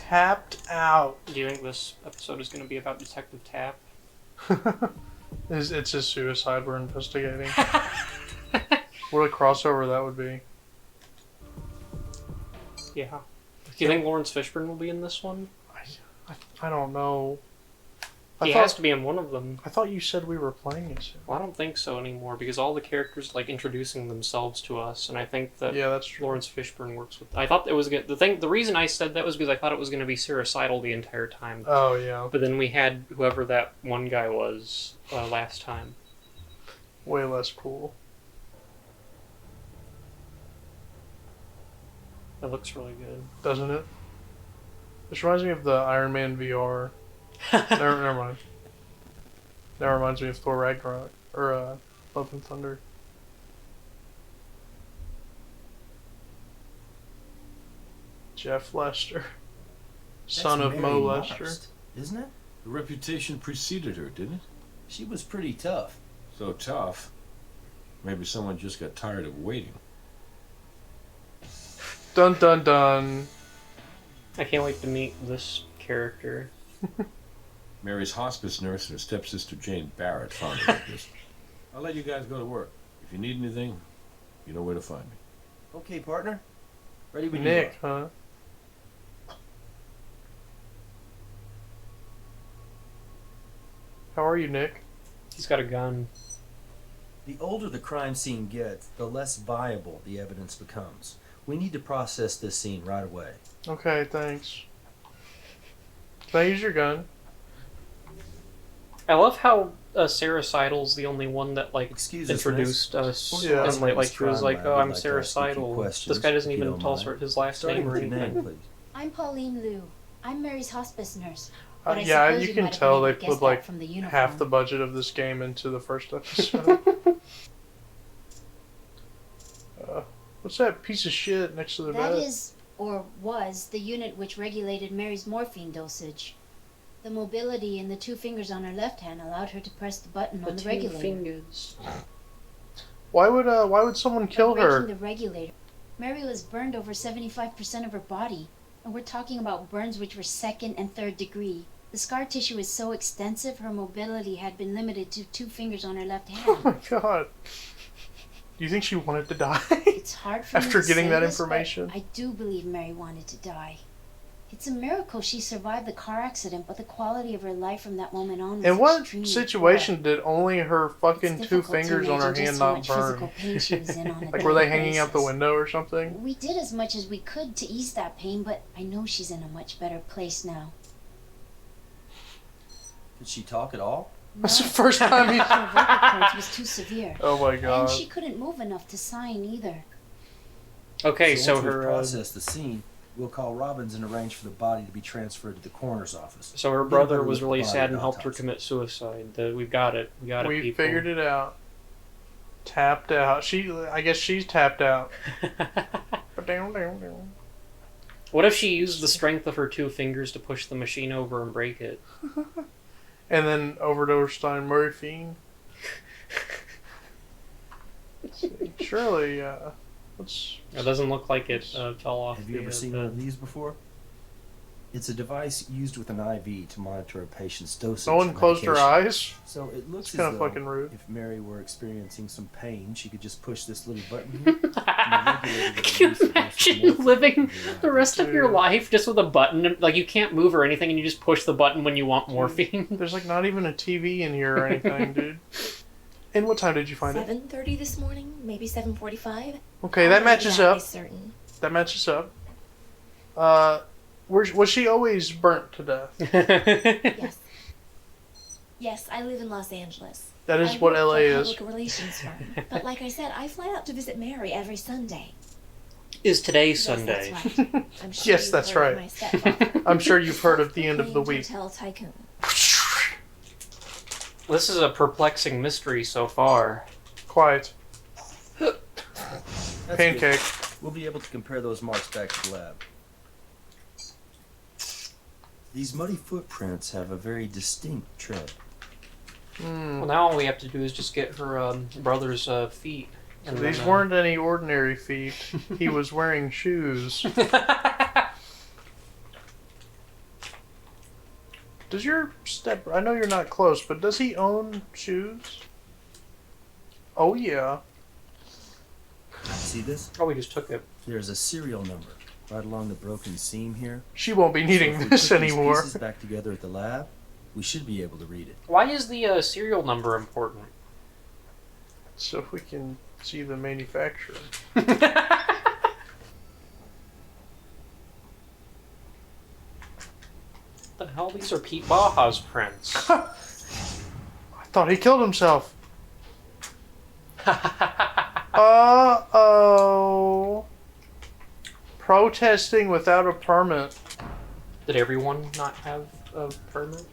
Tapped out. Do you think this episode is going to be about Detective Tapp? It's a suicide we're investigating. What a crossover that would be. Yeah. Do you think Lawrence Fishburne will be in this one? I don't know. He has to be in one of them. I thought you said we were playing it. Well, I don't think so anymore because all the characters like introducing themselves to us, and I think that that's true. Lawrence Fishburne works with. I thought it was good. The reason I said that was because I thought it was going to be suicidal the entire time. Oh yeah. But then we had whoever that one guy was last time. Way less cool. It looks really good, doesn't it? This reminds me of the Iron Man VR. Never mind. That reminds me of Thor Ragnarok or Love and Thunder. Jeff Lester, son of Mo Lester, isn't it? Her reputation preceded her, didn't it? She was pretty tough. So tough. Maybe someone just got tired of waiting. Dun dun dun. I can't wait to meet this character. Mary's hospice nurse and her stepsister Jane Barrett found her like this. I'll let you guys go to work. If you need anything, you know where to find me. Okay, partner. Ready when Nick, you are. huh? How are you, Nick? He's got a gun. The older the crime scene gets, the less viable the evidence becomes. We need to process this scene right away. Okay, thanks. Can I use your gun? I love how Sarah Seidel's the only one that introduced us. Yeah. And she was like, "Oh, I'm Sarah Seidel." This guy doesn't even tell us his last name or anything. I'm Pauline Liu. I'm Mary's hospice nurse. Yeah, you can tell they put like half the budget of this game into the first episode. What's that piece of shit next to the bed? That is, or was, the unit which regulated Mary's morphine dosage. The mobility in the two fingers on her left hand allowed her to press the button on the regulator. Two fingers. Why would someone kill her? Breaking the regulator. Mary was burned over 75% of her body, and we're talking about burns which were second and third degree. The scar tissue is so extensive, her mobility had been limited to 2 fingers on her left hand. Oh my god. Do you think she wanted to die? It's hard for me after to getting say that this, information. but I do believe Mary wanted to die. It's a miracle she survived the car accident, but the quality of her life from that moment on was In what extremely situation poor. did only her fucking It's 2 difficult to fingers on her imagine hand just how not much burn? physical pain she was in on a Like were they daily hanging out the basis. window or something? We did as much as we could to ease that pain, but I know she's in a much better place now. Did she talk at all? That's the first time he... Her vocal cords was too severe. Oh my god. And she couldn't move enough to sign either. Okay, so so once we her process the scene, we'll call Robbins and arrange for the body to be transferred to the coroner's office. so her Then brother better was look really at the sad body and helped her autopsy. commit suicide. We've got it. We got it. We people. figured it out. Tapped out. I guess she's tapped out. What if she used the strength of her 2 fingers to push the machine over and break it? And then overdosed on morphine. Surely, what's... It doesn't look like it fell off. Have you ever seen one of these before? It's a device used with an IV to monitor a patient's dosage. No one closed her eyes? So it looks It's as kind of though fucking rude. if Mary were experiencing some pain, she could just push this little button here, and the regulator would Can you release a dose of imagine morphine living into your the rest of your Dude. life just with a button? Like, you can't move or anything, and you just push the button when you want morphine. There's like not even a TV in here or anything, dude. And what time did you find it? 7:30 this morning, maybe 7:45. Okay, that matches up. Certain. That matches up. Was she always burnt to death? Yes. Yes, I live in Los Angeles. That is I what work LA for a is. public relations firm. But like I said, I fly out to visit Mary every Sunday. Is today Yes, Sunday? that's right. I'm sure Yes, you've that's heard of right. my stepfather. I'm sure you've heard of the end of the Proclaimed week. Hotel tycoon. This is a perplexing mystery so far. Quiet. That's Pancake. good. We'll be able to compare those marks back to the lab. These muddy footprints have a very distinct tread. Hmm. Well, now all we have to do is just get her brother's feet. And These then, weren't any ordinary feet. He was wearing shoes. Does your step... I know you're not close, but does he own shoes? Oh, yeah. See this? Oh, we just took it. There's a serial number right along the broken seam here. She won't be So needing if we this put these anymore. pieces back together at the lab, we should be able to read it. Why is the serial number important? So we can see the manufacturer. The hell? These are Pete Baja's prints. I thought he killed himself. Uh-oh. Protesting without a permit. Did everyone not have a permit?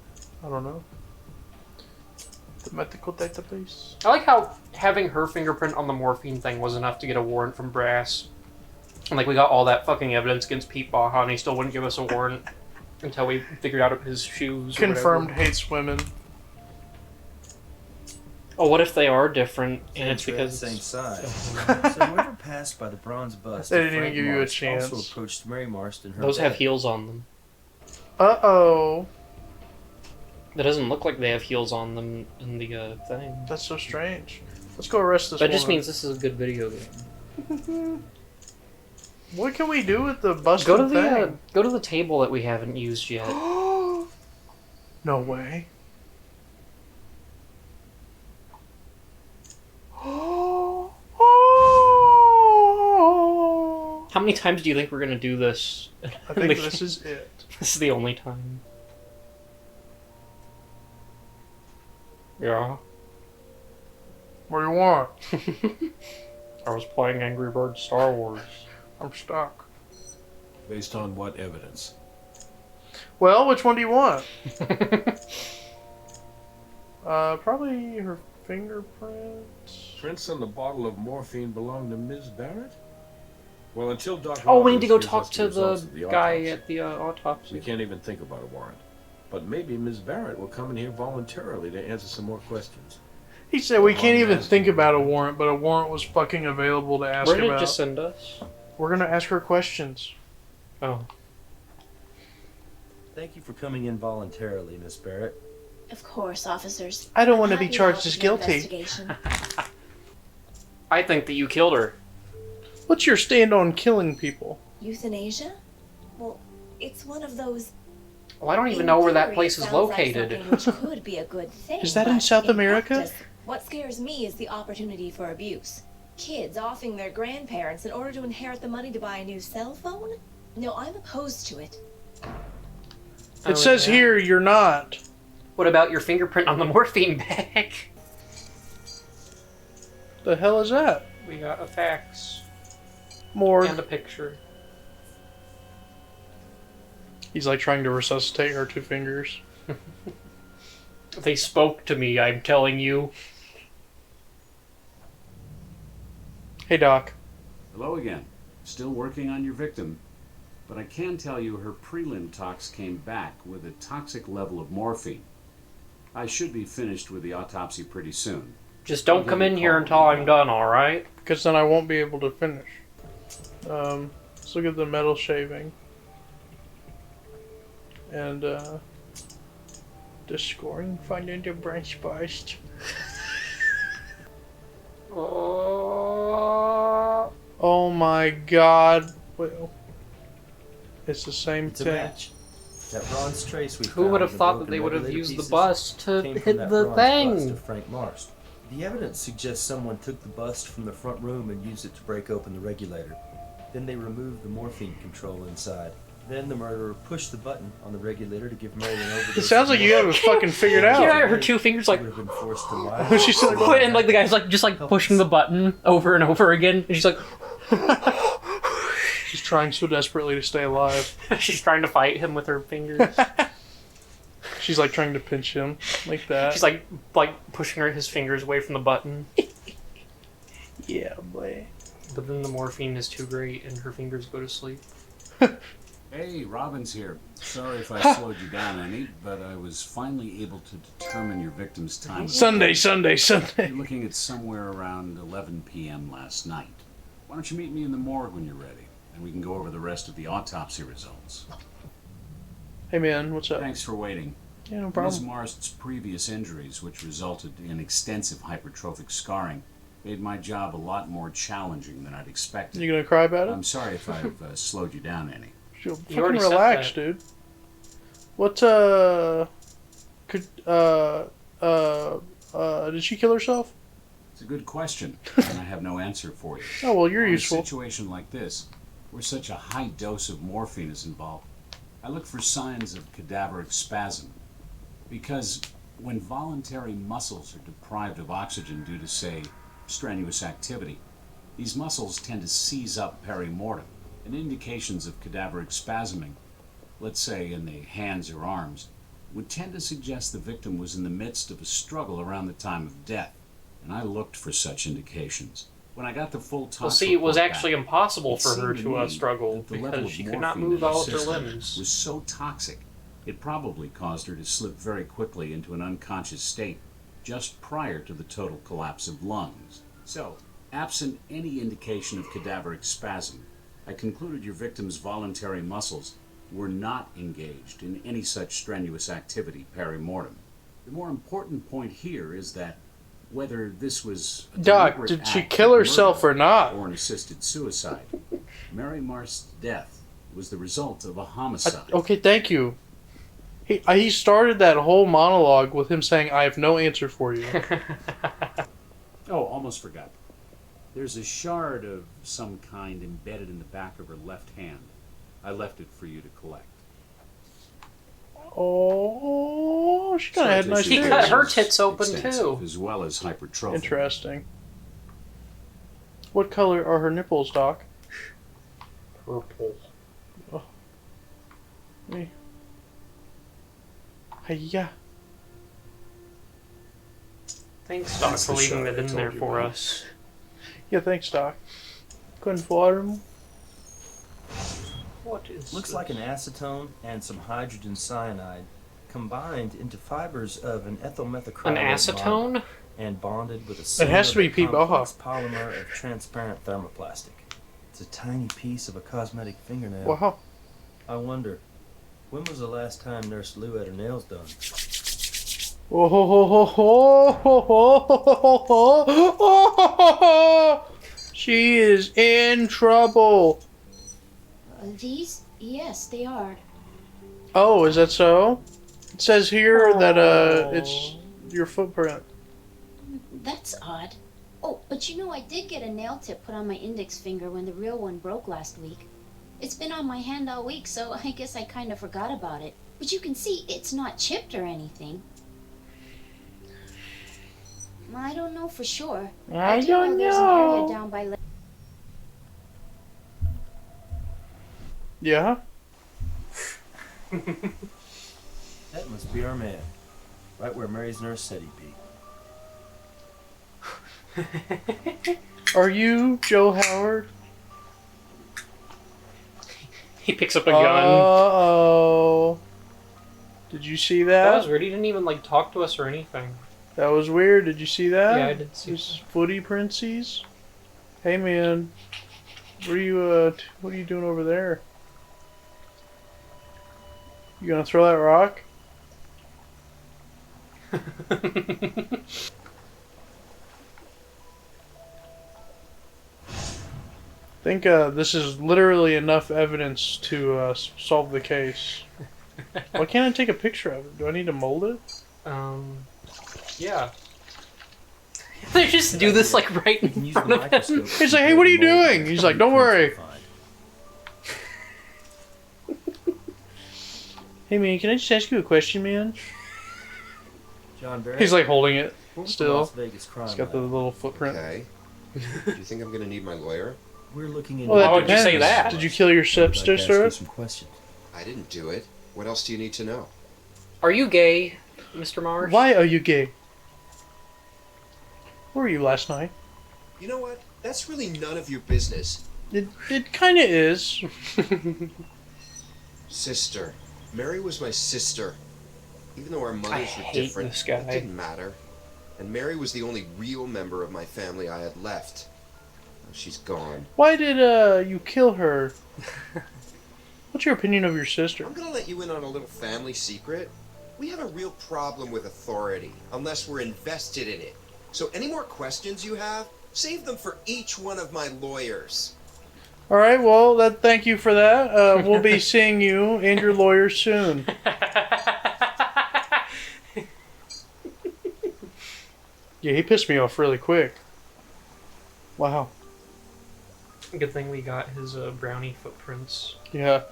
I don't know. The medical database. I like how having her fingerprint on the morphine thing was enough to get a warrant from Brass. And like we got all that fucking evidence against Pete Baja and he still wouldn't give us a warrant until we figured out his shoes. or Confirmed whatever. hates women. Oh, what if they are different and it's Same because... same size. So whoever passed by the bronze bust They of didn't even Frank give you a Marst chance. also approached Mary Marst in her Those bed. have heels on them. Uh-oh. That doesn't look like they have heels on them in the thing. That's so strange. Let's go arrest this That just woman. means this is a good video game. What can we do with the busted Go to thing? the table that we haven't used yet. No way. How many times do you think we're gonna do this? I think this is it. This is the only time. Yeah. What do you want? I was playing Angry Birds Star Wars. I'm stuck. Based on what evidence? Well, which one do you want? Probably her fingerprints. Prints on the bottle of morphine belong to Ms. Barrett? Well, until Dr. Oh, we need to go Roberts gives talk us to results the of guy autopsy, at the autopsy. we can't even think about a warrant. But maybe Ms. Barrett will come in here voluntarily to answer some more questions. He said we can't even Asking. think about a warrant, but a warrant was fucking available to ask Where did it about. just send us? We're gonna ask her questions. Oh. Thank you for coming in voluntarily, Miss Barrett. Of course, officers. I don't want to Happy be charged help as with your guilty. investigation. I think that you killed her. What's your stand on killing people? Euthanasia? Well, it's one of those. Well, I don't even in know where that theory, place it is sounds like located. something which could be a good thing. Is that in but South America? practice, what scares me is the opportunity for abuse. Kids offing their grandparents in order to inherit the money to buy a new cell phone? No, I'm opposed to it. It says here you're not. What about your fingerprint on the morphine bag? The hell is that? We got a fax More. and a picture. He's like trying to resuscitate her two fingers. They spoke to me, I'm telling you. Hey, Doc. Hello again. Still working on your victim, but I can tell you her prelim tox came back with a toxic level of morphine. I should be finished with the autopsy pretty soon. Just don't come in here until I'm done, alright? Because then I won't be able to finish. Let's look at the metal shaving. And, the scoring, finding the branch bust. Oh my god. Well, it's the same It's a thing. match. That bronze trace we Who found would have in the thought that broken they would have regulator used the pieces bust to came from hit that the bronze bust thing? of Frank Marst. The evidence suggests someone took the bust from the front room and used it to break open the regulator. Then they removed the morphine control inside. Then the murderer pushed the button on the regulator to give Mary an overdose. It sounds like you have it fucking figured out. Yeah, her two fingers like, Would have been forced to lie. She's like, and like the guy's like just like pushing the button over and over again, and she's like, She's trying so desperately to stay alive. she's trying to fight him with her fingers. She's like trying to pinch him like that. She's like pushing his fingers away from the button. yeah, boy. But then the morphine is too great, and her fingers go to sleep. Hey, Robin's here. Sorry if I slowed you down any, but I was finally able to determine your victim's time. Sunday. You're looking at somewhere around 11 p.m. last night. Why don't you meet me in the morgue when you're ready, and we can go over the rest of the autopsy results. Hey man, what's up? Thanks for waiting. Yeah, no Ms. problem. Marst's previous injuries, which resulted in extensive hypertrophic scarring, made my job a lot more challenging than I'd expected. You gonna cry about it? I'm sorry if I've slowed you down any. She'll You already fucking said relax, that. dude. What, could, did she kill herself? It's a good question, and I have no answer for you. Oh, well, you're In useful. a situation like this, where such a high dose of morphine is involved, I look for signs of cadaveric spasm. Because when voluntary muscles are deprived of oxygen due to, say, strenuous activity, these muscles tend to seize up perimortem, and indications of cadaveric spasming, let's say in the hands or arms, would tend to suggest the victim was in the midst of a struggle around the time of death, and I looked for such indications. When I got the full tox Well, see, it was report actually back, impossible it for her seemed to me struggle that the level because of she could not morphine move in her all of her system limbs. was so toxic, it probably caused her to slip very quickly into an unconscious state just prior to the total collapse of lungs. So, absent any indication of cadaveric spasm, I concluded your victim's voluntary muscles were not engaged in any such strenuous activity perimortem. The more important point here is that whether this was a Doc, deliberate did she act kill of herself murder or not? or an assisted suicide, Mary Marst's death was the result of a homicide. Okay, thank you. He started that whole monologue with him saying, I have no answer for you. Oh, almost forgot. There's a shard of some kind embedded in the back of her left hand. I left it for you to collect. Oh, she kind of had nice He tits. cut her tits open, Extensive, too. as well as hypertrophic. Interesting. What color are her nipples, Doc? Purple. Me. Hiya. Thanks, Doc, That's for the leaving shot that I in told there you for about. us. Yeah, thanks, Doc. Conform. What is Looks this? like an acetone and some hydrogen cyanide combined into fibers of an ethyl methacrylate An acetone? and bonded with a It has to be similar Pete complex polymer of transparent thermoplastic. It's a tiny piece of a cosmetic fingernail. Wow. I wonder, when was the last time Nurse Lou had her nails done? Oh, ho, ho, ho, ho, ho, ho, ho, ho, ho, ho. She is in trouble. These? Yes, they are. Oh, is that so? It says here that Oh. it's your footprint. That's odd. Oh, but you know, I did get a nail tip put on my index finger when the real one broke last week. It's been on my hand all week, so I guess I kind of forgot about it. But you can see it's not chipped or anything. I don't know for sure. I do don't there's an area know. down by Yeah? That must be our man. Right where Mary's nurse said he'd be. Are you Joe Howard? He picks up a gun. Uh-oh. Did you see That that? was weird. He didn't even, like, talk to us or anything. That was weird. Did you see that? Yeah, I did see These footy princes. Hey man, what are you doing over there? You gonna throw that rock? I think this is literally enough evidence to solve the case. Why can't I take a picture of it? Do I need to mold it? Yeah. They just do this, like, right You in can use the front of him. microscope. He's like, "Hey, what are you doing?" He's like, "Don't worry." Hey man, can I just ask you a question, man? John Barrett. He's like holding it What was the still. Las Vegas crime It's got the lab? little footprint. Okay. Do you think I'm gonna need my lawyer? We're looking into. Well, that Why would you say depends. that? Did you kill your I'd like to ask stepsister? you some questions. I didn't do it. What else do you need to know? Are you gay, Mr. Mars? Why are you gay? Where were you last night? You know what? That's really none of your business. It kind of is. Sister. Mary was my sister. Even though our mothers were hate different, this guy. it didn't matter. And Mary was the only real member of my family I had left. Now she's gone. Why did you kill her? What's your opinion of your sister? I'm gonna let you in on a little family secret. We have a real problem with authority, unless we're invested in it. So any more questions you have, save them for each one of my lawyers. All right, well, thank you for that. We'll be seeing you and your lawyer soon. Yeah, he pissed me off really quick. Wow. Good thing we got his brownie footprints. Yeah.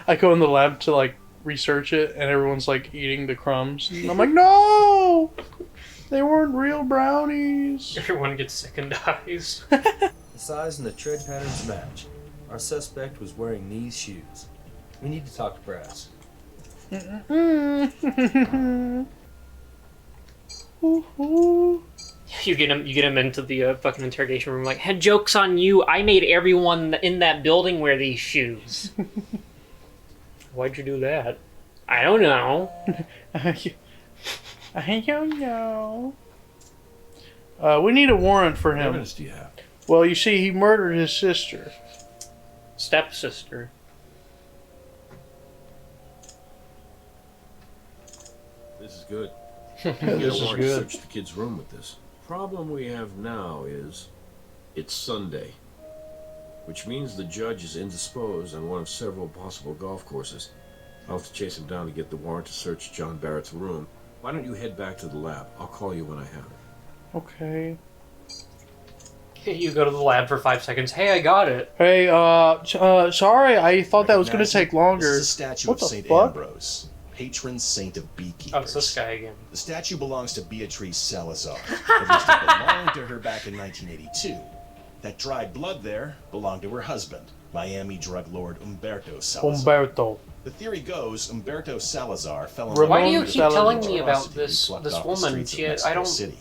I go in the lab to, like, research it, and everyone's, like, eating the crumbs. And I'm like, no! They weren't real brownies. Everyone gets sick and dies. The size and the tread patterns match. Our suspect was wearing these shoes. We need to talk to Brass. You get him into the fucking interrogation room. Like, hey, joke's on you. I made everyone in that building wear these shoes. Why'd you do that? I don't know. I don't know. We need a warrant for What him. evidence do you have? Well, you see, he murdered his sister. Stepsister. This is good. This You get a is warrant to good. search the kid's room with this. Problem we have now is it's Sunday, which means the judge is indisposed on one of several possible golf courses. I'll have to chase him down to get the warrant to search John Barrett's room. Why don't you head back to the lab? I'll call you when I have it. Okay. You go to the lab for 5 seconds. Hey, I got it. Hey, sorry, I thought that was going to Recognize it? take longer. This is a statue What of the St. fuck? Ambrose, patron saint of beekeepers. Oh, it's this guy again. The statue belongs to Beatrice Salazar. At least it belonged to her back in 1982. That dried blood there belonged to her husband, Miami drug lord Umberto Salazar. Umberto. The theory goes Umberto Salazar fell in Ramon Why do you with keep Salazar. telling me about prostitute this who plucked this off the woman? streets of She, I Mexico don't. City.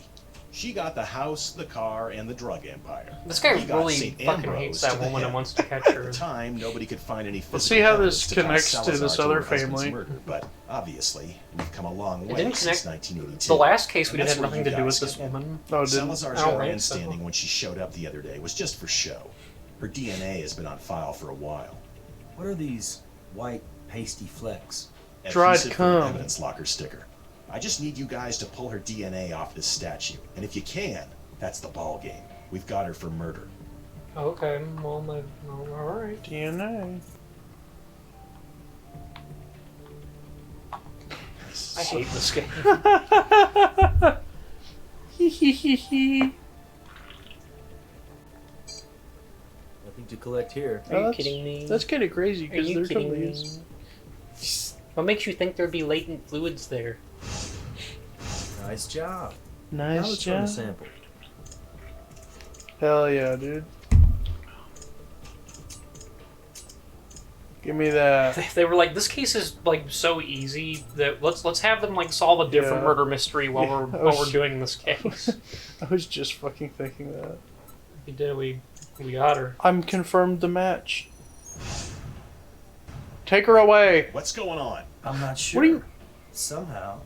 She got the house, the car, and the drug empire. This guy He got really St. fucking Ambrose hates to that the woman and head. wants to catch At her. the time, nobody could find any physical Let's see how evidence this to tie connects to Salazar this her other husband's family. Murder, but obviously, we've come a long It way didn't since connect. 1982. The last case we And did that's had where nothing you to do with guys this come in. woman. No, it didn't. Salazar's I don't think grandstanding so. when she showed up the other day was just for show. Her DNA has been on file for a while. What are these white, pasty flecks? Dried Adhesive for an cum. evidence locker sticker. I just need you guys to pull her DNA off this statue, and if you can, that's the ball game. We've got her for murder. Okay, well, all right. DNA. I hate this game. Nothing to collect here. Are you That's- kidding me? That's kind of crazy Are because you there kidding totally me? is. What makes you think there'd be latent fluids there? Nice job. Now Nice let's run a job. sample. Hell yeah, dude. Give me that. They were like, this case is like so easy that let's have them like solve a different Yeah. murder mystery while Yeah, we're I while was- we're doing this case. I was just fucking thinking that. We did. We got her. I'm confirmed the match. Take her away. What's going on? I'm not sure. What do you? Somehow,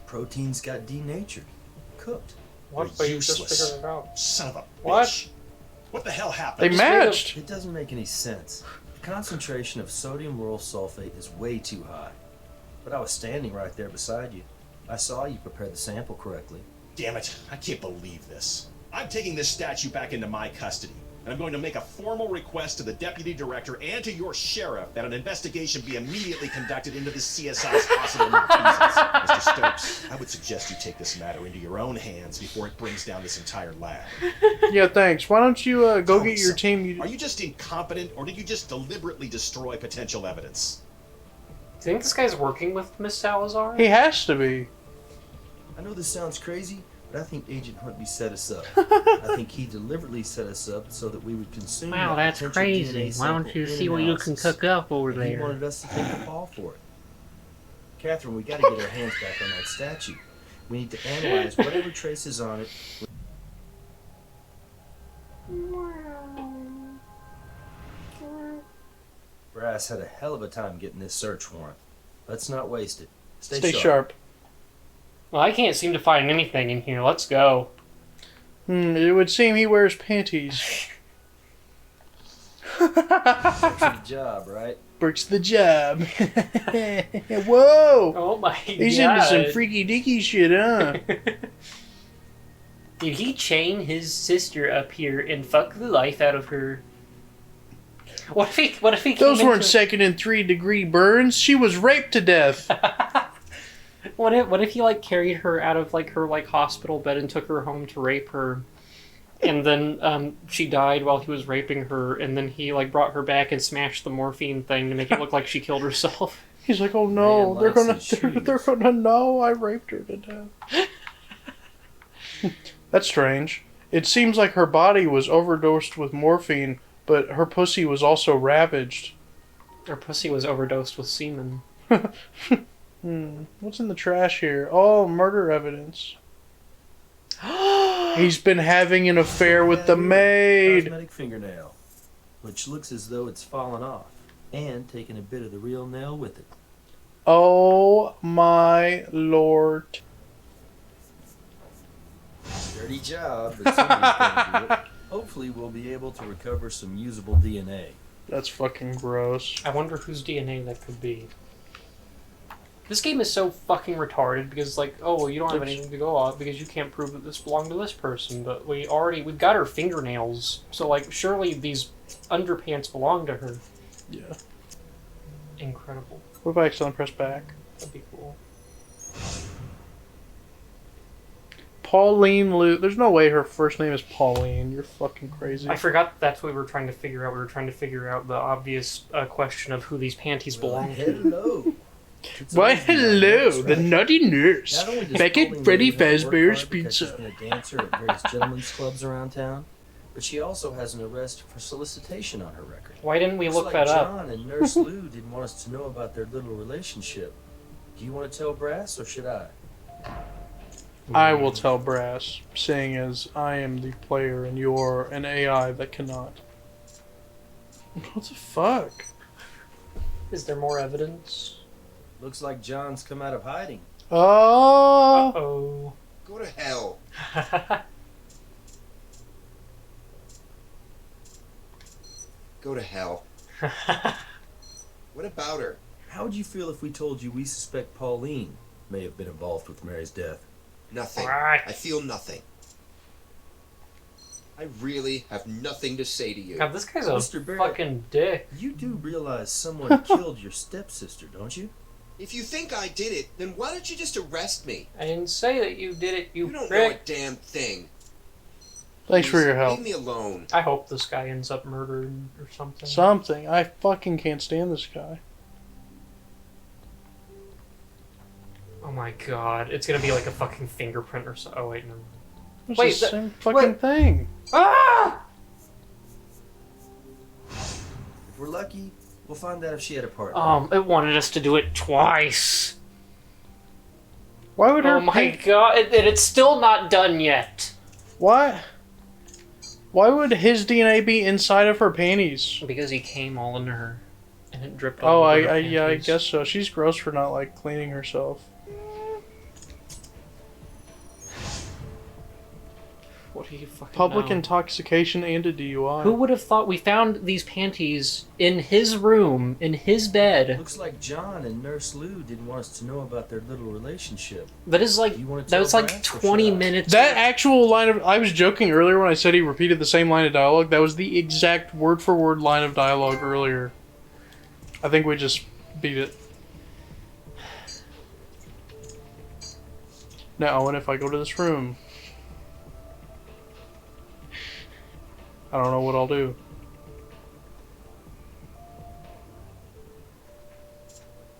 proteins got denatured, cooked. What? You're But you just useless. figured it out. Son of a What? bitch. What the hell They happened? matched. It doesn't make any sense. The concentration of sodium lauryl sulfate is way too high. But I was standing right there beside you. I saw you prepare the sample correctly. Damn it, I can't believe this. I'm taking this statue back into my custody, and I'm going to make a formal request to the deputy director and to your sheriff that an investigation be immediately conducted into the CSI's possible malfeasance. Mr. Stokes, I would suggest you take this matter into your own hands before it brings down this entire lab. Yeah, thanks. Why don't you go Tell me get your something. team? Are you just incompetent, or did you just deliberately destroy potential evidence? Do you think this guy's working with Miss Salazar? He has to be. I know this sounds crazy, but I think Agent Huntley set us up. I think he deliberately set us up so that we would consume Wow, that that's potential crazy. DNA Why don't sample you in see what you can analysis. cook up over And he there? wanted us to take the fall for it. Catherine, we got to get our hands back on that statue. We need to analyze whatever traces on it. Brass had a hell of a time getting this search warrant. Let's not waste it. Stay sharp. Well, I can't seem to find anything in here. Let's go. It would seem he wears panties. That's the job, right? works the job. Whoa! Oh my He's god. into some freaky deaky shit, huh? Did he chain his sister up here and fuck the life out of her? What if he Those came weren't into... second and 3-degree burns. She was raped to death. What if he like carried her out of like her like hospital bed and took her home to rape her, and then she died while he was raping her, and then he like brought her back and smashed the morphine thing to make it look like she killed herself. He's like, oh no, Man they're gonna know I raped her to death. That's strange. It seems like her body was overdosed with morphine, but her pussy was also ravaged. Her pussy was overdosed with semen. What's in the trash here? Oh, murder evidence. He's been having an affair with the maid. Cosmetic fingernail, which looks as though it's fallen off, and taken a bit of the real nail with it. Oh my lord. Dirty job, but somebody's gonna do it. Hopefully we'll be able to recover some usable DNA. That's fucking gross. I wonder whose DNA that could be. This game is so fucking retarded because, like, oh, well, you don't have anything to go off because you can't prove that this belonged to this person, but we've got her fingernails, so, like, surely these underpants belong to her. Yeah. Incredible. What if I accidentally press back? That'd be cool. Pauline Lou. There's no way her first name is Pauline. You're fucking crazy. I forgot that's what we were trying to figure out. We were trying to figure out the obvious question of who these panties belong to. Hello. Why, hello, the nutty nurse. Not only does Back at Pauline Freddy Lee have to work Fazbear's hard because she's Pizza. been a dancer at various gentlemen's clubs around town, but she also has an arrest for solicitation on her record. Why didn't we look Looks that like up? John and Nurse Lou didn't want us to know about their little relationship. Do you want to tell Brass, or should I? I will tell Brass, seeing as I am the player and you're an AI that cannot. What the fuck? Is there more evidence? Looks like John's come out of hiding. Oh! Uh-oh. Go to hell. Go to hell. What about her? How would you feel if we told you we suspect Pauline may have been involved with Mary's death? Nothing. Right. I feel nothing. I really have nothing to say to you. God, this guy's a Mr. Barrett. fucking dick. You do realize someone killed your stepsister, don't you? If you think I did it, then why don't you just arrest me? I didn't say that you did it, you You don't know a prick. damn thing. Thanks for Please, your help. Leave me alone. I hope this guy ends up murdered or something. Something. I fucking can't stand this guy. Oh my god, it's gonna be like a fucking fingerprint or so. Oh wait, no. It's Wait, the same fucking thing. Ah! If we're lucky, we'll find out if she had a partner. It wanted us to do it twice. Why would her Oh my pink- god, and it's still not done yet. Why would his DNA be inside of her panties? Because he came all into her, and it dripped Oh, all over her yeah, I panties. guess so. She's gross for not, like, cleaning herself. What do you fucking Public know? intoxication and a DUI. Who would have thought we found these panties in his room, in his bed? Looks like John and Nurse Lou didn't want us to know about their little relationship. That is like, You wanna that tell was like Brass or 20 should I? minutes. That actual line of... I was joking earlier when I said he repeated the same line of dialogue. That was the exact word-for-word line of dialogue earlier. I think we just beat it. Now, and if I go to this room... I don't know what I'll do.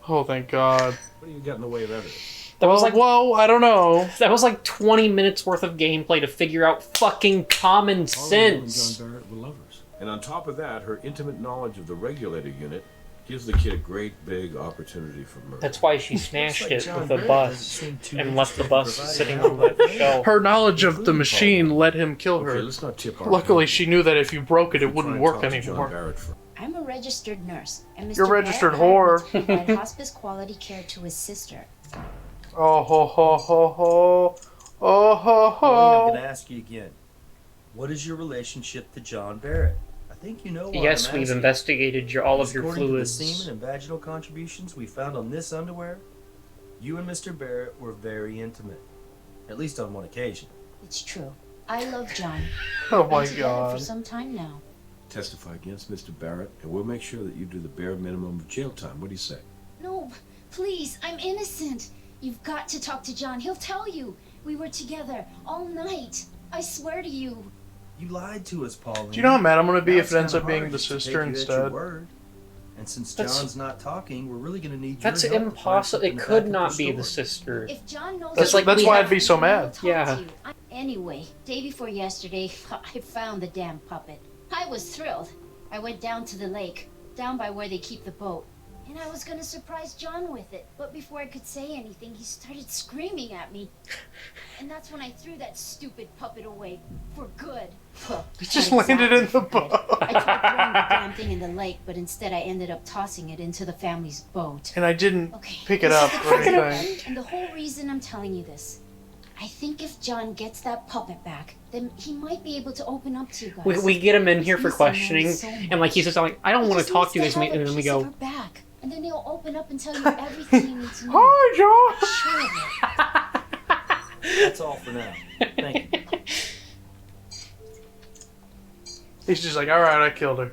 Oh, thank God. What do you got in the way of evidence? That was like whoa, I don't know. that was like 20 minutes worth of gameplay to figure out fucking common Pauline and sense. John Barrett were lovers. And on top of that, her intimate knowledge of the regulator unit gives the kid a great big opportunity for murder. That's why she smashed like it John with a Barrett bus doesn't seem too and left the interested in bus providing sitting help. on the shelf. Her knowledge of the machine let him kill Okay, her. let's not tip our Luckily, hand. she knew that if you broke it, it Try wouldn't and work talk to John anymore. Barrett first. I'm a registered nurse, and Mr. You're a registered Barrett hired me whore. to provide hospice quality care to his sister. Oh ho ho ho ho. Oh ho Pauline, I'm ho. gonna ask you again. What is your relationship to John Barrett? I think you know why Yes, I'm we've asking. investigated all of your According fluids. to the semen and vaginal contributions we found on this underwear, you and Mr. Barrett were very intimate. At least on one occasion. It's true. I love John. Oh We've my been together god. for some time now. Testify against Mr. Barrett, and we'll make sure that you do the bare minimum of jail time. What do you say? No, please, I'm innocent. You've got to talk to John. He'll tell you. We were together all night. I swear to you. You lied to us, Pauline. Do you know how mad I'm gonna be Now if it's it ends kinda up being hard the just to sister take you at your instead? word. And since That's- John's not talking, we're really gonna need That's your help to find impossible. something It to could back up not your be the story. sister. If John knows That's like we why have- I'd be so mad. He'll talk Yeah. to you. Anyway, day before yesterday, I found the damn puppet. I was thrilled. I went down to the lake, down by where they keep the boat, and I was gonna surprise John with it. But before I could say anything, he started screaming at me. And that's when I threw that stupid puppet away. For good. Well, It just not landed in exactly the for good. boat. I tried throwing the damn thing in the lake, but instead I ended up tossing it into the family's boat. And I didn't Okay. pick it this up is the or crazy anything. part, and the whole reason I'm telling you this. I think if John gets that puppet back, then he might be able to open up to you guys. We get him in here for He's missing questioning, Mary so and like he's just like, I don't He want just to talk to you needs guys, have a and then we piece of go, her back, and then he'll open up and tell you everything you need to know. Hi, Josh. Sure. That's all for now. Thank you. He's just like, all right, I killed her.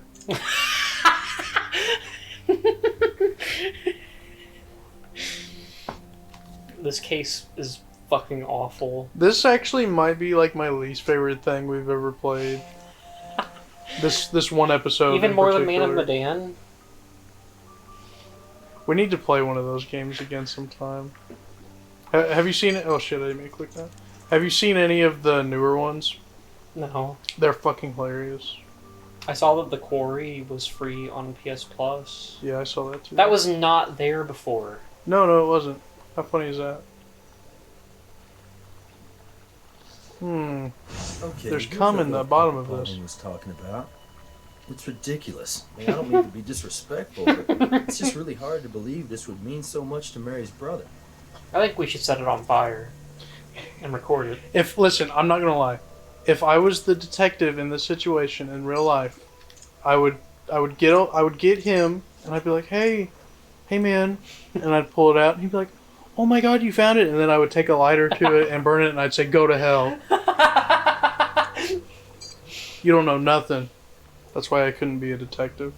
this case is fucking awful. This actually might be like my least favorite thing we've ever played. This one episode. Even in more than Man of particular. Medan. We need to play one of those games again sometime. Have you seen it? Oh shit! I didn't mean to click that. Have you seen any of the newer ones? No. They're fucking hilarious. I saw that The Quarry was free on PS Plus. Yeah, I saw that too. That was not there before. No, it wasn't. How funny is that? Okay. There's here's cum the in the little bottom puppet of this. Pauline was talking about. It's ridiculous. I mean, I don't mean to be disrespectful, but it's just really hard to believe this would mean so much to Mary's brother. I think we should set it on fire and record it. Listen, I'm not gonna lie. If I was the detective in this situation in real life, I would get him and I'd be like, hey man, and I'd pull it out and he'd be like, oh my god, you found it, and then I would take a lighter to it and burn it and I'd say, go to hell. You don't know nothing. That's why I couldn't be a detective.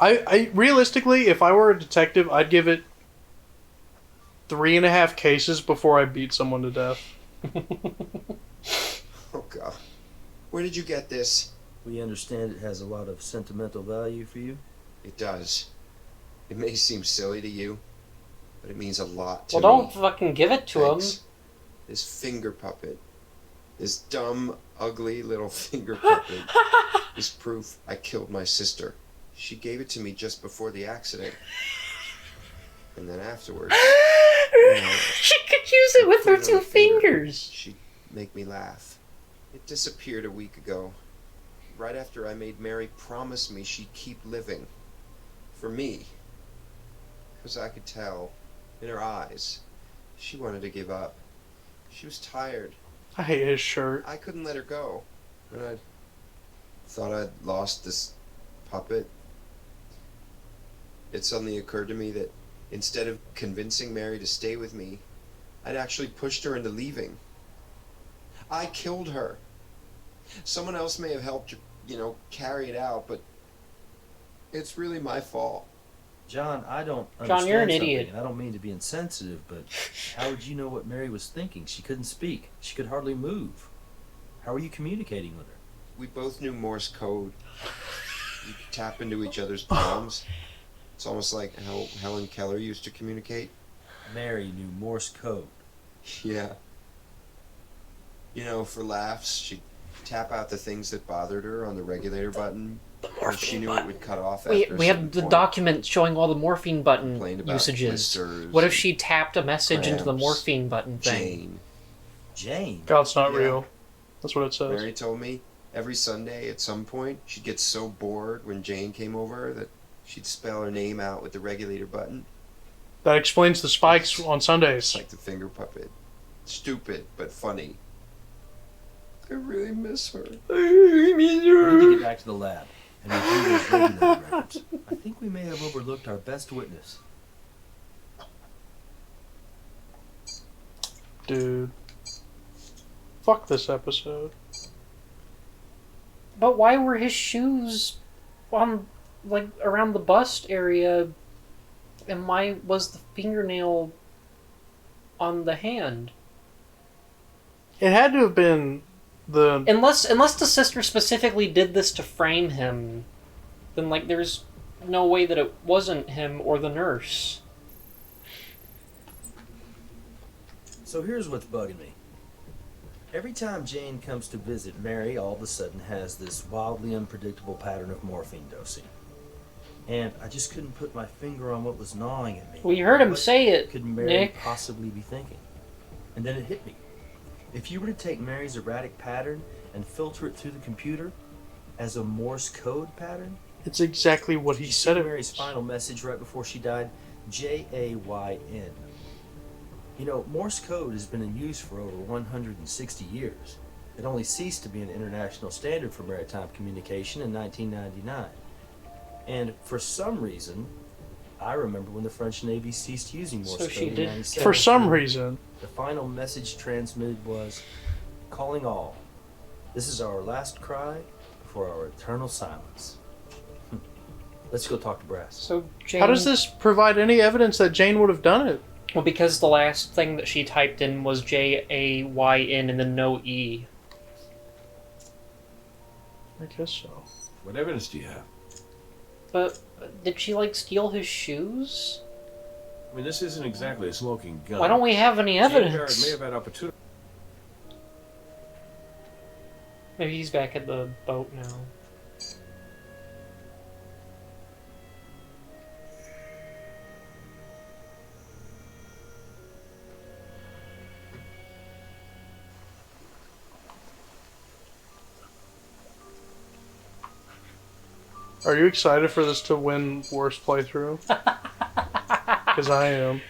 I realistically, if I were a detective, I'd give it 3.5 cases before I beat someone to death. Oh god. Where did you get this? We understand it has a lot of sentimental value for you. It does. It may seem silly to you, but it means a lot to Well, don't me. fucking give it to him. Thanks. This finger puppet. This dumb, ugly little finger puppet is proof I killed my sister. She gave it to me just before the accident. And then afterwards, She could use it with her put it on 2 a finger. fingers. She'd make me laugh. It disappeared a week ago, right after I made Mary promise me she'd keep living. For me. Because I could tell, in her eyes, she wanted to give up. She was tired. I hate his shirt. I couldn't let her go. And I thought I'd lost this puppet. It suddenly occurred to me that instead of convincing Mary to stay with me, I'd actually pushed her into leaving. I killed her. Someone else may have helped, carry it out, but it's really my fault. John, I don't John, you're an understand idiot. something, and I don't mean to be insensitive, but how would you know what Mary was thinking? She couldn't speak. She could hardly move. How were you communicating with her? We both knew Morse code. We could tap into each other's palms. It's almost like how Helen Keller used to communicate. Mary knew Morse code. Yeah. For laughs, she'd tap out the things that bothered her on the regulator button. Or she knew it would cut off after We a have certain the point. document showing all the morphine button Complained about usages. blisters What if and she tapped a message into the cramps. morphine button thing? Jane. Jane. God's not Yeah. real. That's what it says. Mary told me every Sunday at some point she'd get so bored when Jane came over that she'd spell her name out with the regulator button. That explains the spikes on Sundays. It's like the finger puppet. Stupid, but funny. I really miss her. We need to get back to the lab and review those regulator records. I think we may have overlooked our best witness. Dude. Fuck this episode. But why were his shoes on, like, around the bust area, and why was the fingernail on the hand? It had to have been the... Unless the sister specifically did this to frame him, then, like, there's no way that it wasn't him or the nurse. So here's what's bugging me. Every time Jane comes to visit, Mary all of a sudden has this wildly unpredictable pattern of morphine dosing. And I just couldn't put my finger on what was gnawing at me. Well, you heard him What say it, could Mary Nick. possibly be thinking? And then it hit me. If you were to take Mary's erratic pattern and filter it through the computer as a Morse code pattern, It's exactly what he said it Mary's was. final message right before she died, J-A-Y-N. You know, Morse code has been in use for over 160 years. It only ceased to be an international standard for maritime communication in 1999. And for some reason, I remember when the French Navy ceased using Morse So code she in did- 97. For some reason. The final message transmitted was, calling all. This is our last cry before our eternal silence. Let's go talk to Brass. So Jane... How does this provide any evidence that Jane would have done it? Well, because the last thing that she typed in was J-A-Y-N and then no E. I guess so. What evidence do you have? But did she, like, steal his shoes? I mean, this isn't exactly a smoking gun. Why don't we have any Jane Barrett evidence? may have had opportunity. Maybe he's back at the boat now. Are you excited for this to win worst playthrough? Because I am.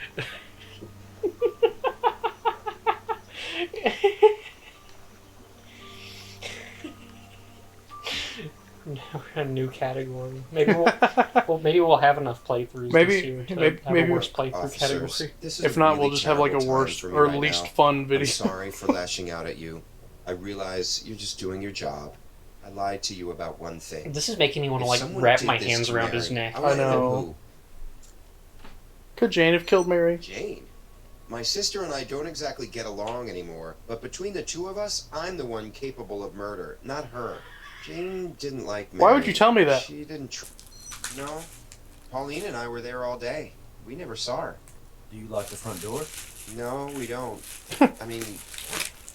A new category. Maybe maybe we'll have enough playthroughs Maybe- this year to maybe- have maybe- a worst playthrough Officers, category. this is If a not, really we'll just have like a terrible time worst for me or right least now. fun I'm video. sorry for lashing out at you. I realize you're just doing your job. I lied to you about one thing. This is making me want to, If like, someone wrap did my this hands to around his Mary, neck. I wanna I know. who. Could Jane have killed Mary? Jane. My sister and I don't exactly get along anymore, but between the two of us, I'm the one capable of murder, not her. Jane didn't like Mary. Why would you tell me that? She didn't. No. Pauline and I were there all day. We never saw her. Do you lock the front door? No, we don't. I mean,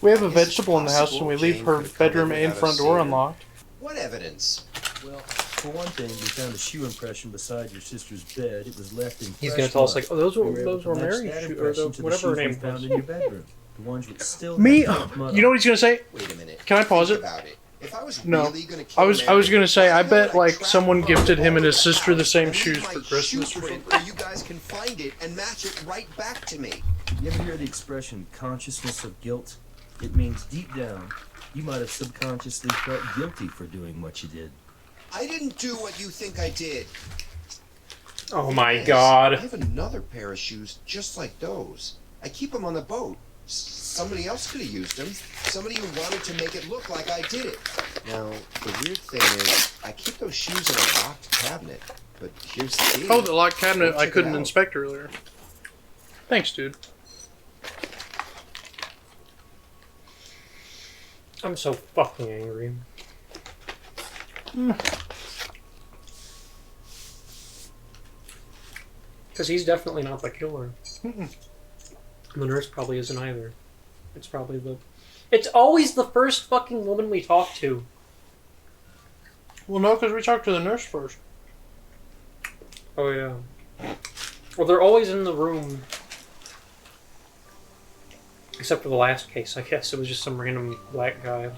We have a I guess it's vegetable in the house and we possible leave Jane her could've come in bedroom and without front us door seeing her. unlocked. what evidence? Well, for one thing, we found a shoe impression beside your sister's bed. It was left in He's fresh gonna tell us, mud. like, oh, those were We able to match Mary's that shoes, or impression to the whatever her shoes we name found was. in your bedroom. The ones which still Me? have mud You know on what he's gonna say? Wait a minute. Can I pause Think it? about it. If I was No. really gonna kill I was Mary, gonna say, why I the bet hell would like trap someone her gifted him and his in sister the house same and shoes leave for my Christmas shoe or print something. where you guys can find it and match it right back to me. You ever hear the expression consciousness of guilt? It means deep down, you might have subconsciously felt guilty for doing what you did. I didn't do what you think I did. Oh my Yes, I god. have another pair of shoes just like those. I keep them on the boat. Somebody else could have used them. Somebody who wanted to make it look like I did it. Now, the weird thing is, I keep those shoes in a locked cabinet. But here's the key. Oh, the locked cabinet Go I check it couldn't out. inspect earlier. Thanks, dude. I'm so fucking angry. Because he's definitely not the killer. Mm-mm. The nurse probably isn't either. It's probably the... It's always the first fucking woman we talk to. Well, no, because we talked to the nurse first. Oh, yeah. Well, they're always in the room. Except for the last case, I guess. It was just some random black guy.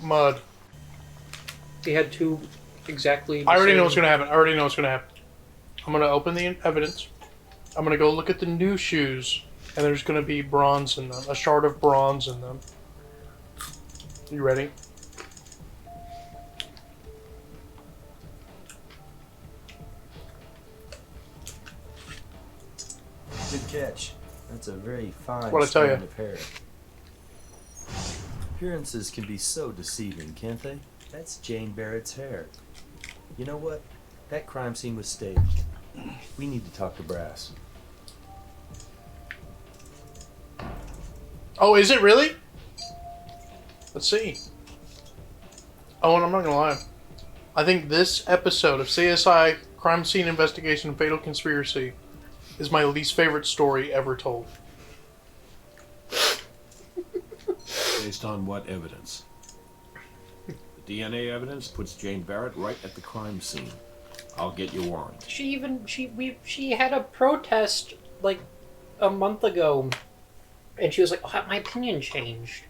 Mud. He had two exactly... the I already know same- what's gonna happen. I already know what's gonna happen. I'm gonna open the evidence. I'm gonna go look at the new shoes, and there's gonna be bronze in them, a shard of bronze in them. You ready? Good catch. That's a very fine What'd I tell strand ya? of hair. Appearances can be so deceiving, can't they? That's Jane Barrett's hair. You know what? That crime scene was staged. We need to talk to Brass. Oh, is it really? Let's see. Oh, and I'm not gonna lie. I think this episode of CSI Crime Scene Investigation Fatal Conspiracy is my least favorite story ever told. Based on what evidence? The DNA evidence puts Jane Barrett right at the crime scene. I'll get you a warrant. She had a protest like a month ago, and she was like, "Oh, my opinion changed."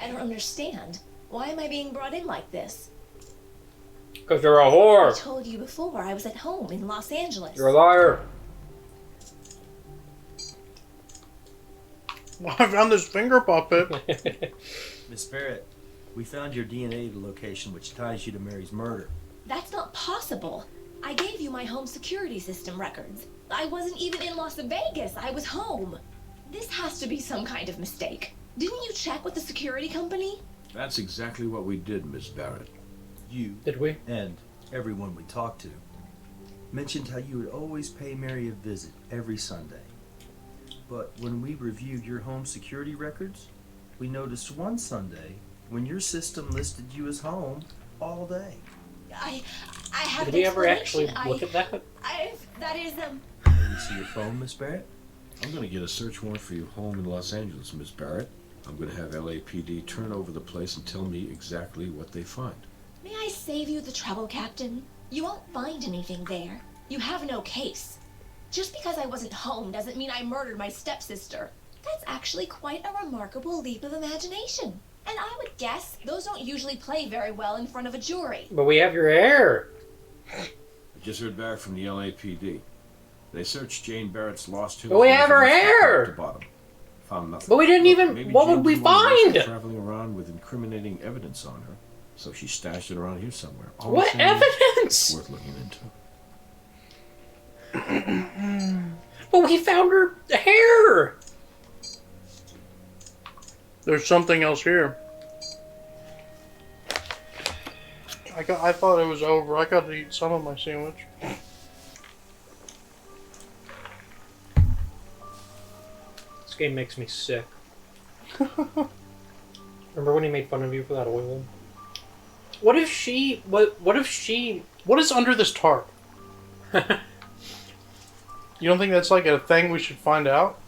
I don't understand. Why am I being brought in like this? Because you're a I whore. told you before I was at home in Los Angeles. You're a liar. I found this finger puppet. Miss Barrett, we found your DNA location which ties you to Mary's murder. That's not possible. I gave you my home security system records. I wasn't even in Las Vegas. I was home. This has to be some kind of mistake. Didn't you check with the security company? That's exactly what we did, Miss Barrett. You Did we? and everyone we talked to mentioned how you would always pay Mary a visit every Sunday. But when we reviewed your home security records, we noticed one Sunday when your system listed you as home all day. I have Did an we ever actually explanation. look at that? That is Let me see your phone, Miss Barrett. I'm going to get a search warrant for your home in Los Angeles, Miss Barrett. I'm going to have LAPD turn over the place and tell me exactly what they find. May I save you the trouble, Captain? You won't find anything there. You have no case. Just because I wasn't home doesn't mean I murdered my stepsister. That's actually quite a remarkable leap of imagination. And I would guess those don't usually play very well in front of a jury. But we have your hair. I just heard back from the LAPD. They searched Jane Barrett's lost hills. But we have her residence from hair! top to bottom. Found nothing. But we didn't even. Maybe What Jane would we didn't want to risk find? traveling around with incriminating evidence on her, so she stashed it around here somewhere. All What I'm saying is, evidence? it's worth looking into. But we found her hair. There's something else here. I thought it was over. I got to eat some of my sandwich. This game makes me sick. Remember when he made fun of you for that oil? What if she? What if she? What is under this tarp? You don't think that's like a thing we should find out?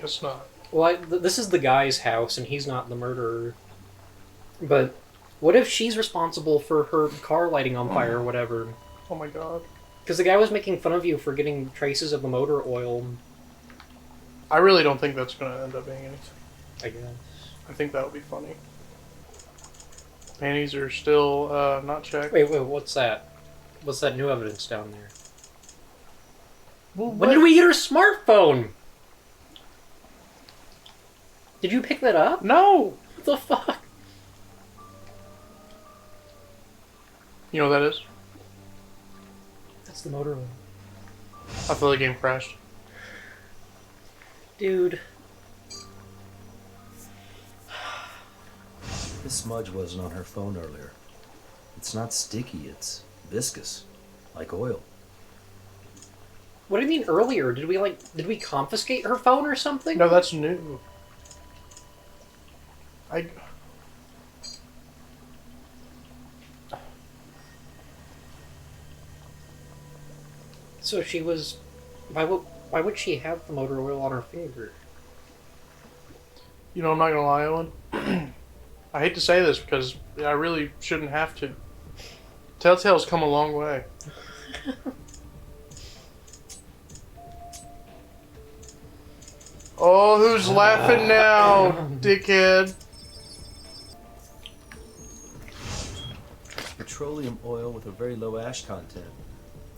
Guess not. Well, this is the guy's house, and he's not the murderer. But what if she's responsible for her car lighting on fire or whatever? Oh my god. Because the guy was making fun of you for getting traces of the motor oil. I really don't think that's going to end up being anything. I guess. I think that would be funny. Panties are still not checked. Wait, what's that? What's that new evidence down there? Well, When did we get her smartphone? Did you pick that up? No! What the fuck? You know what that is? That's the motor oil. I feel the game crashed. Dude. This smudge wasn't on her phone earlier. It's not sticky, it's viscous, like oil. What do you mean earlier? Did we confiscate her phone or something? No, that's new. So she was... Why would she have the motor oil on her finger? You know, I'm not gonna lie, Owen. I hate to say this because I really shouldn't have to. Telltale's come a long way. Oh, who's laughing now, dickhead? Petroleum oil with a very low ash content.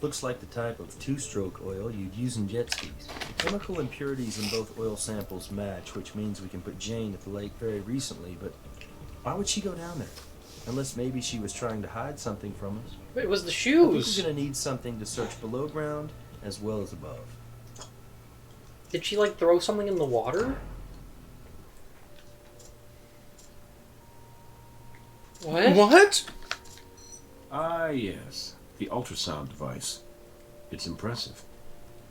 Looks like the type of two-stroke oil you'd use in jet skis. The chemical impurities in both oil samples match, which means we can put Jane at the lake very recently, but why would she go down there? Unless maybe she was trying to hide something from us. It was the I think shoes. we're gonna need something to search below ground as well as above. Did she, like, throw something in the water? What? What? Ah, yes. The ultrasound device. It's impressive.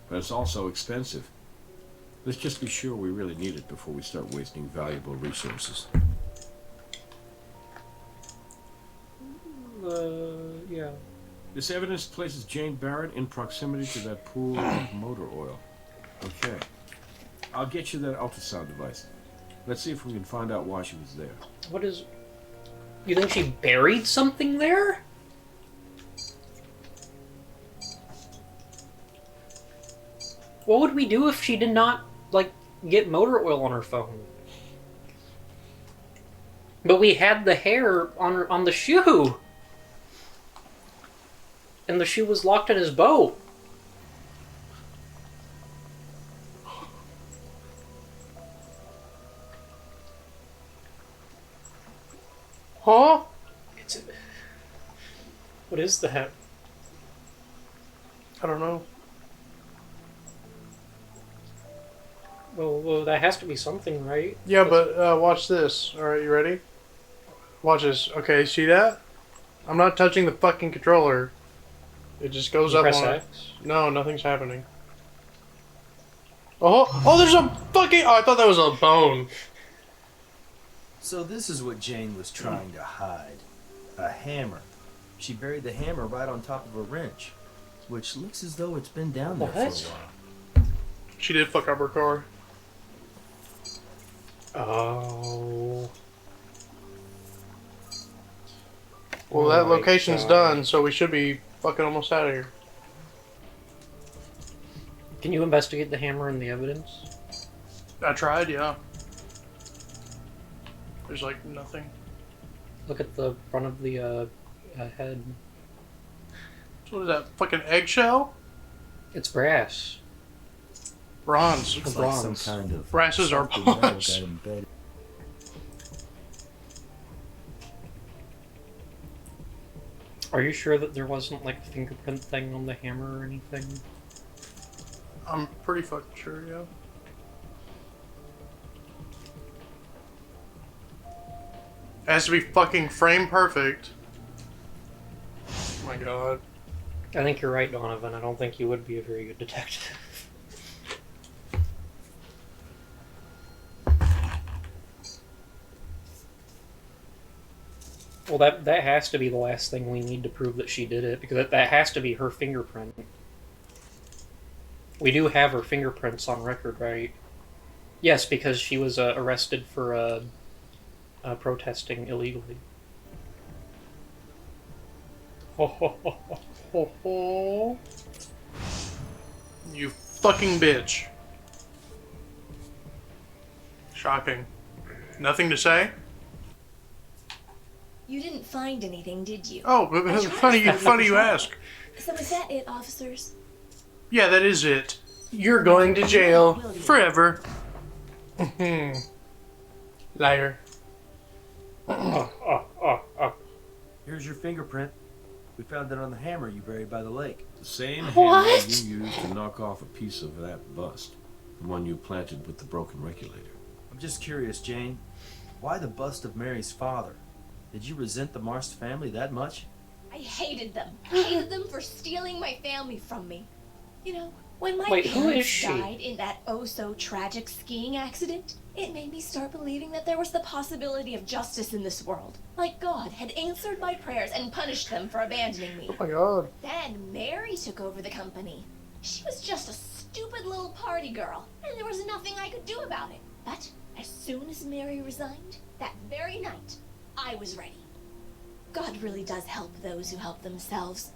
But it's also expensive. Let's just be sure we really need it before we start wasting valuable resources. Yeah. This evidence places Jane Barrett in proximity to that pool of motor oil. Okay. I'll get you that ultrasound device. Let's see if we can find out why she was there. What is... You think she buried something there? What would we do if she did not, like, get motor oil on her phone? But we had the hair on the shoe! And the shoe was locked in his boat. Huh? What is that? I don't know. Well, that has to be something, right? Yeah, but watch this. Alright, you ready? Watch this. Okay, see that? I'm not touching the fucking controller. It just goes You up press on X? No, nothing's happening. Oh, there's a fucking... Oh, I thought that was a bone. So this is what Jane was trying to hide. A hammer. She buried the hammer right on top of a wrench, which looks as though it's been down there for a What? while. She did fuck up her car. Oh. Well, Oh that my location's God. done, so we should be fucking almost out of here. Can you investigate the hammer and the evidence? I tried, yeah. There's like nothing. Look at the front of the head. So what is that? Fucking eggshell? It's brass. Bronze. Looks like some Bronze. kind of Brasses are something metal bronze. got embedded. Are you sure that there wasn't like a fingerprint thing on the hammer or anything? I'm pretty fucking sure, yeah. It has to be fucking frame perfect. Oh my god. I think you're right, Donovan. I don't think you would be a very good detective. Well, that has to be the last thing we need to prove that she did it, because that has to be her fingerprint. We do have her fingerprints on record, right? Yes, because she was arrested for protesting illegally. Ho ho ho ho ho ho. You fucking bitch. Shocking. Nothing to say? You didn't find anything, did you? Oh, funny you ask. So is that it, officers? Yeah, that is it. You're going to jail forever. Liar. Here's your fingerprint. We found it on the hammer you buried by the lake. The same What? hammer you used to knock off a piece of that bust. The one you planted with the broken regulator. I'm just curious, Jane. Why the bust of Mary's father? Did you resent the Marst family that much? I hated them. Hated them for stealing my family from me. You know, when my Wait, who is parents she? died in that oh-so-tragic skiing accident, it made me start believing that there was the possibility of justice in this world. Like God had answered my prayers and punished them for abandoning me. Oh my god. Then Mary took over the company. She was just a stupid little party girl, and there was nothing I could do about it. But as soon as Mary resigned, that very night, I was ready. God really does help those who help themselves.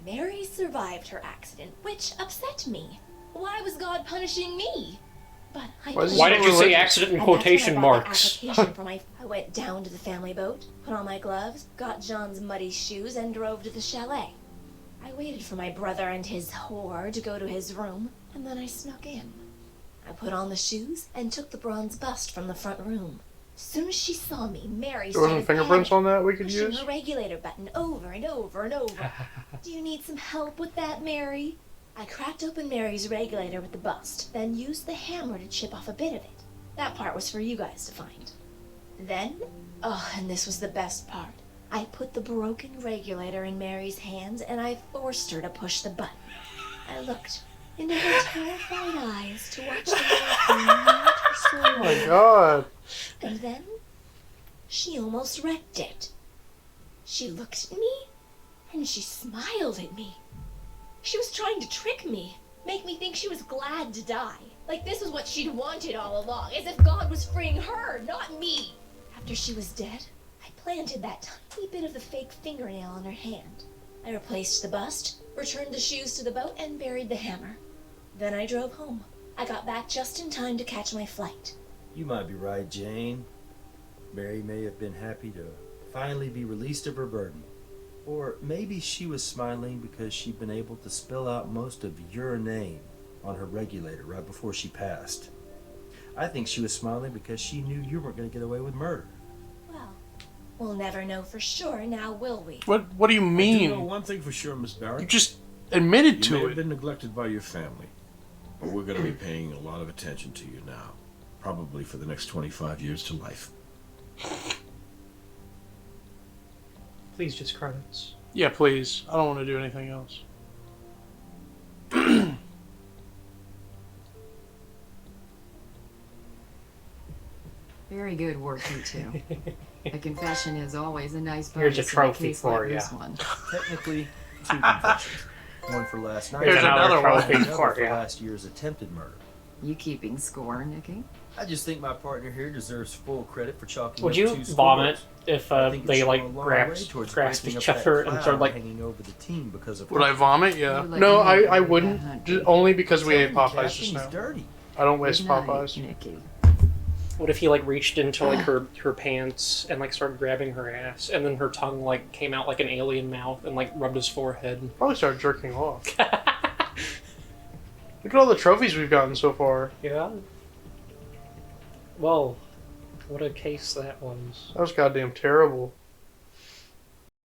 Mary survived her accident, which upset me. Why was God punishing me? But I Why did you say accident in And that's when I quotation bought the marks? application for I went down to the family boat, put on my gloves, got John's muddy shoes, and drove to the chalet. I waited for my brother and his whore to go to his room, and then I snuck in. I put on the shoes and took the bronze bust from the front room. As soon as she saw me, Mary There wasn't started fingerprints panicking, on that we could pushing use? her regulator button over and over and over. Do you need some help with that, Mary? I cracked open Mary's regulator with the bust, then used the hammer to chip off a bit of it. That part was for you guys to find. Then, and this was the best part, I put the broken regulator in Mary's hands and I forced her to push the button. I looked into her terrified eyes to watch the morphine melt her soul. Oh my god. And then, she almost wrecked it. She looked at me, and she smiled at me. She was trying to trick me, make me think she was glad to die. Like this was what she'd wanted all along, as if God was freeing her, not me. After she was dead, I planted that tiny bit of the fake fingernail on her hand. I replaced the bust, returned the shoes to the boat, and buried the hammer. Then I drove home. I got back just in time to catch my flight. You might be right, Jane. Mary may have been happy to finally be released of her burden. Or maybe she was smiling because she'd been able to spill out most of your name on her regulator right before she passed. I think she was smiling because she knew you weren't going to get away with murder. Well, we'll never know for sure, now will we? What do you I do know mean? one thing for sure, Miss Barrett. You just admitted You may to have it. been neglected by your family, but we're going to be paying a lot of attention to you now. Probably for the next 25 years to life. Please, just credits. Yeah, please. I don't want to do anything else. Very good work, you two. A confession is always a nice Here's bonus a in trophy case for like ya. this one. Technically, two confessions. One for last night Here's and another one. trophy another for for ya. last year's attempted murder. You keeping score, Nikki? I just think my partner here deserves full credit for chalking Would up you two vomit scores. if I think they it's like gone a long grasped way towards breaking each up that other and cloud started like hanging over the team because of Would I vomit? Yeah. You're like No, me, I you're wouldn't. that Just only because we ate Tell me, Popeyes Captain, just now. he's dirty. I don't waste Good night, Popeyes. Nikki. what if he like reached into like her pants and like started grabbing her ass and then her tongue like came out like an alien mouth and like rubbed his forehead. Probably start jerking off. Look at all the trophies we've gotten so far. Yeah. Well, what a case that was. That was goddamn terrible.